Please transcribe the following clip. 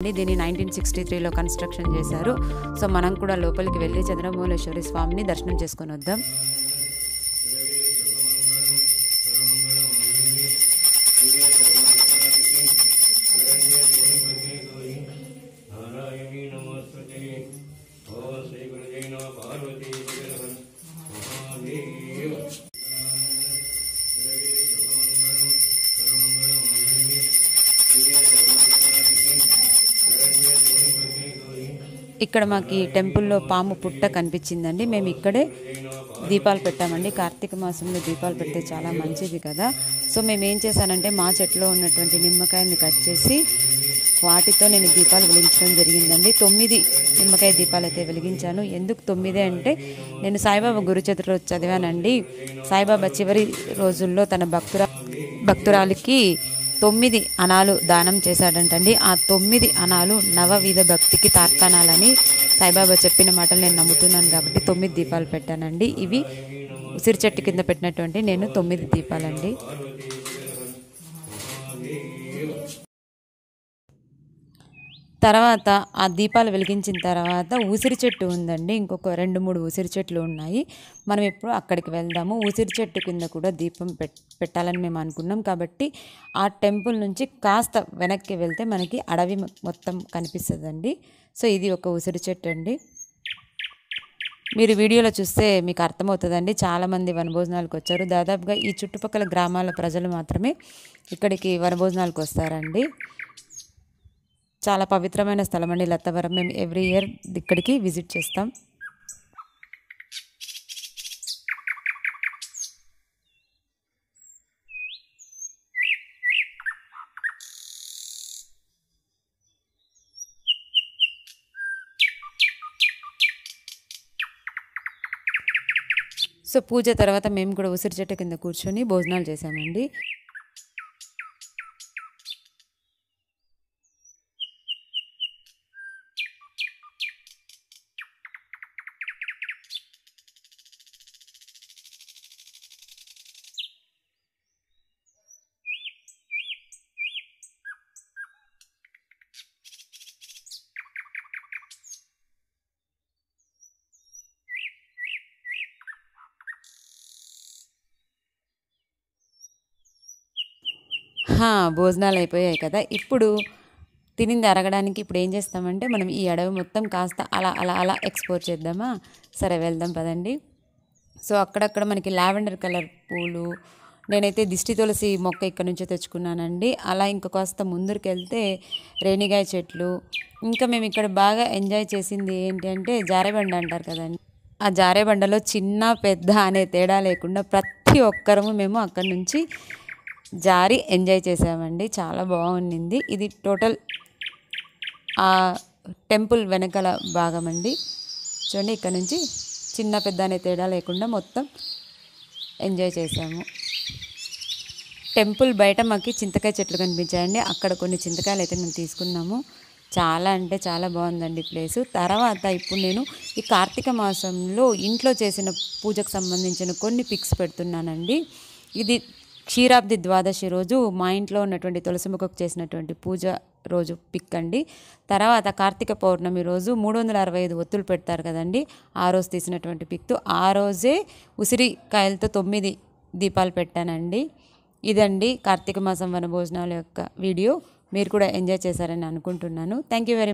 దీన్ని 1963లో కన్స్ట్రక్షన్ చేశారు. సో మనం కూడా లోపలికి వెళ్ళి చంద్రమౌళేశ్వరి స్వామిని దర్శనం చేసుకొని వద్దాం. ఇక్కడ మాకు ఈ టెంపుల్లో పాము పుట్ట కనిపించిందండి. మేము ఇక్కడే దీపాలు పెట్టామండి. కార్తీక మాసంలో దీపాలు పెడితే చాలా మంచిది కదా. సో మేము ఏం చేశానంటే మా చెట్లో ఉన్నటువంటి నిమ్మకాయని కట్ చేసి వాటితో నేను దీపాలు వెలిగించడం జరిగిందండి. 9 నిమ్మకాయ దీపాలు అయితే వెలిగించాను. ఎందుకు 9 అంటే నేను సాయిబాబా గురుచరిత్ర చదివానండి. సాయిబాబా చివరి రోజుల్లో తన భక్తురాలికి 9 అనాలు దానం చేశాడంటండి. ఆ 9 అనాలు నవవిధ భక్తికి తార్కాణాలని సాయిబాబా చెప్పిన మాటలు నేను నమ్ముతున్నాను కాబట్టి 9 దీపాలు పెట్టానండి. ఇవి ఉసిరి చెట్టు కింద పెట్టినటువంటి నేను 9 దీపాలండి. తర్వాత ఆ దీపాలు వెలిగించిన తర్వాత ఉసిరి చెట్టు ఉందండి. ఇంకొక 2-3 ఉసిరి చెట్లు ఉన్నాయి. మనం ఇప్పుడు అక్కడికి వెళ్దాము. ఉసిరి చెట్టు కింద కూడా దీపం పెట్టాలని మేము అనుకున్నాం కాబట్టి ఆ టెంపుల్ నుంచి కాస్త వెనక్కి వెళ్తే మనకి అడవి మొత్తం కనిపిస్తుందండి. సో ఇది ఒక ఉసిరి చెట్టు అండి. మీరు వీడియోలో చూస్తే మీకు అర్థమవుతుందండి. చాలామంది వనభోజనాలకు వచ్చారు. దాదాపుగా ఈ చుట్టుపక్కల గ్రామాల ప్రజలు మాత్రమే ఇక్కడికి వనభోజనాలకు వస్తారండి. చాలా పవిత్రమైన స్థలం అండి లత్తవరం. మేము ఎవ్రీ ఇయర్ ఇక్కడికి విజిట్ చేస్తాం. సో పూజ తర్వాత మేము కూడా ఉసిరి చెట్టు కింద కూర్చొని భోజనాలు చేసామండి. భోజనాలు అయిపోయాయి కదా. ఇప్పుడు తినింది అరగడానికి ఇప్పుడు ఏం చేస్తామంటే మనం ఈ అడవి మొత్తం కాస్త అలా అలా అలా ఎక్స్ప్లోర్ చేద్దామా. సరే వెళ్దాం పదండి. సో అక్కడక్కడ మనకి లావెండర్ కలర్ పూలు, నేనైతే దిష్టి తులసి మొక్క ఇక్కడ నుంచే తెచ్చుకున్నానండి. అలా ఇంకా కాస్త ముందరికి వెళ్తే రేణిగాయ చెట్లు. ఇంకా మేము ఇక్కడ బాగా ఎంజాయ్ చేసింది ఏంటంటే జారేబండ అంటారు కదండి. ఆ జారేబండలో చిన్న పెద్ద అనే తేడా లేకుండా ప్రతి ఒక్కరము మేము అక్కడి నుంచి జారి ఎంజాయ్ చేసామండి. చాలా బాగుండింది. ఇది టోటల్ ఆ టెంపుల్ వెనకాల భాగం అండి. చూడండి ఇక్కడ నుంచి చిన్న పెద్ద అనే తేడా లేకుండా మొత్తం ఎంజాయ్ చేసాము. టెంపుల్ బయట మాకు చింతకాయ చెట్లు కనిపించాయండి. అక్కడ కొన్ని చింతకాయలు అయితే మేము తీసుకున్నాము. చాలా అంటే చాలా బాగుందండి ప్లేసు. తర్వాత ఇప్పుడు నేను ఈ కార్తీక మాసంలో ఇంట్లో చేసిన పూజకు సంబంధించిన కొన్ని పిక్స్ పెడుతున్నానండి. ఇది క్షీరాబ్ది ద్వాదశి రోజు మా ఇంట్లో ఉన్నటువంటి తులసి మొక్కకు చేసినటువంటి పూజ రోజు పిక్ అండి. తర్వాత కార్తీక పౌర్ణమి రోజు 365 ఒత్తులు పెడతారు కదండి, ఆ రోజు తీసినటువంటి పిక్. ఆ రోజే ఉసిరికాయలతో 9 దీపాలు పెట్టానండి. ఇదండి కార్తీక మాసం వనభోజనాల యొక్క వీడియో. మీరు కూడా ఎంజాయ్ చేశారని అనుకుంటున్నాను. Thank you very much.